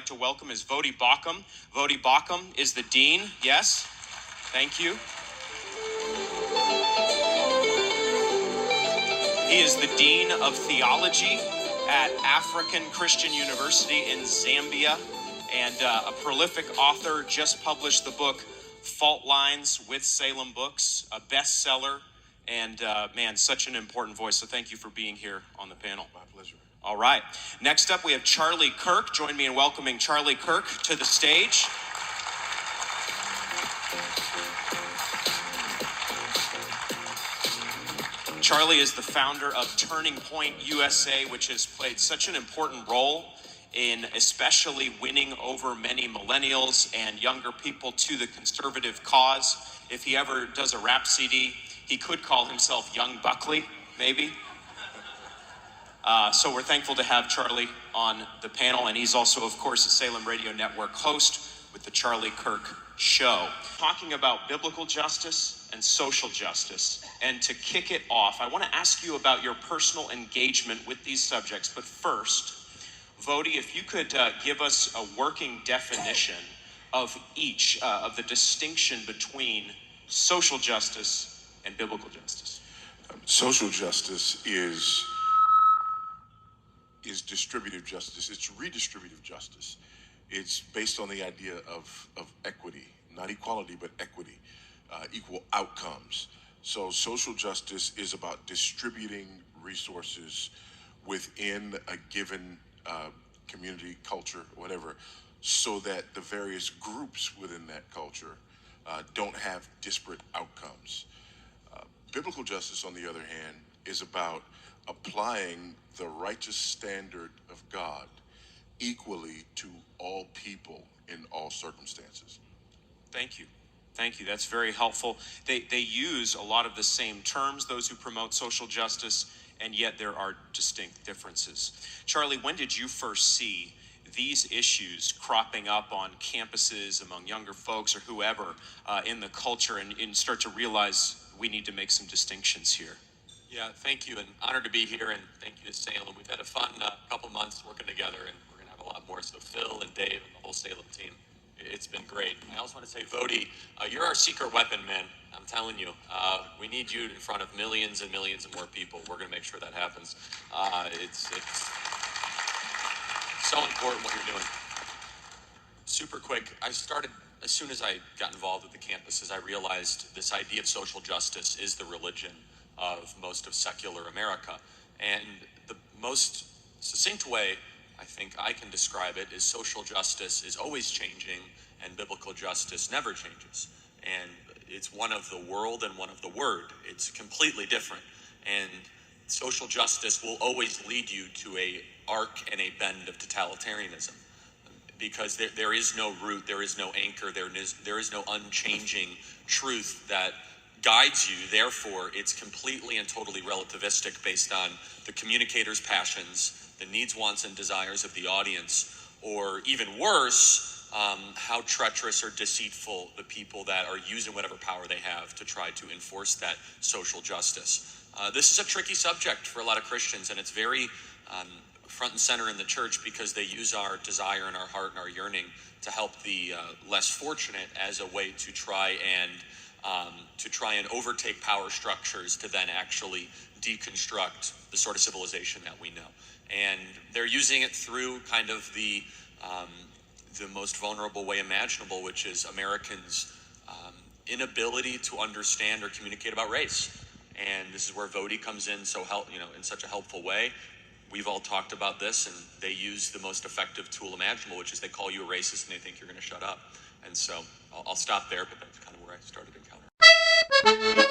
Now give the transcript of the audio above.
to welcome is Voddie Baucham. Voddie Baucham is the dean. Yes, thank you. He is the dean of theology at African Christian University in Zambia, and a prolific author. Just published the book Fault Lines with Salem Books, a bestseller, and man, such an important voice. So thank you for being here on the panel. My pleasure. All right. Next up, we have Charlie Kirk. Join me in welcoming Charlie Kirk to the stage. Charlie is the founder of Turning Point USA, which has played such an important role in especially winning over many millennials and younger people to the conservative cause. If he ever does a rap CD, he could call himself Young Buckley, maybe. So we're thankful to have Charlie on the panel, and he's also, of course, a Salem Radio Network host with the Charlie Kirk Show. Talking about biblical justice and social justice. And to kick it off, I want to ask you about your personal engagement with these subjects. But first, Voddie, if you could give us a working definition of each, of the distinction between social justice and biblical justice. Social justice is distributive justice. It's redistributive justice. It's based on the idea of equity, not equality, but equity, equal outcomes. So social justice is about distributing resources within a given community, culture, whatever, so that the various groups within that culture don't have disparate outcomes. Biblical justice, on the other hand, is about applying the righteous standard of God equally to all people in all circumstances. Thank you. Thank you. That's very helpful. They use a lot of the same terms, those who promote social justice, and yet there are distinct differences. Charlie, when did you first see these issues cropping up on campuses among younger folks or whoever in the culture and start to realize we need to make some distinctions here? Yeah, thank you, and honored to be here, and thank you to Salem. We've had a fun couple months working together, and we're going to have a lot more. So Phil and Dave and the whole Salem team, it's been great. I also want to say, Voddie, you're our secret weapon, man. I'm telling you, we need you in front of millions and millions of more people. We're going to make sure that happens. It's so important what you're doing. Super quick, I started, as soon as I got involved with the campuses, I realized this idea of social justice is the religion of most of secular America. And the most succinct way I think I can describe it is social justice is always changing and biblical justice never changes. And it's one of the world and one of the word. It's completely different. And social justice will always lead you to a arc and a bend of totalitarianism, because there is no root, there is no anchor, there is no unchanging truth that guides you. Therefore, it's completely and totally relativistic based on the communicator's passions, the needs, wants, and desires of the audience, or even worse, how treacherous or deceitful the people that are using whatever power they have to try to enforce that social justice. This is a tricky subject for a lot of Christians, and it's very front and center in the church because they use our desire and our heart and our yearning to help the less fortunate as a way to try and overtake power structures to then actually deconstruct the sort of civilization that we know. And they're using it through kind of the most vulnerable way imaginable, which is Americans' inability to understand or communicate about race. And this is where Voddie comes in in such a helpful way. We've all talked about this, and they use the most effective tool imaginable, which is they call you a racist and they think you're going to shut up. And so I'll stop there, but that's kind of where I started encountering.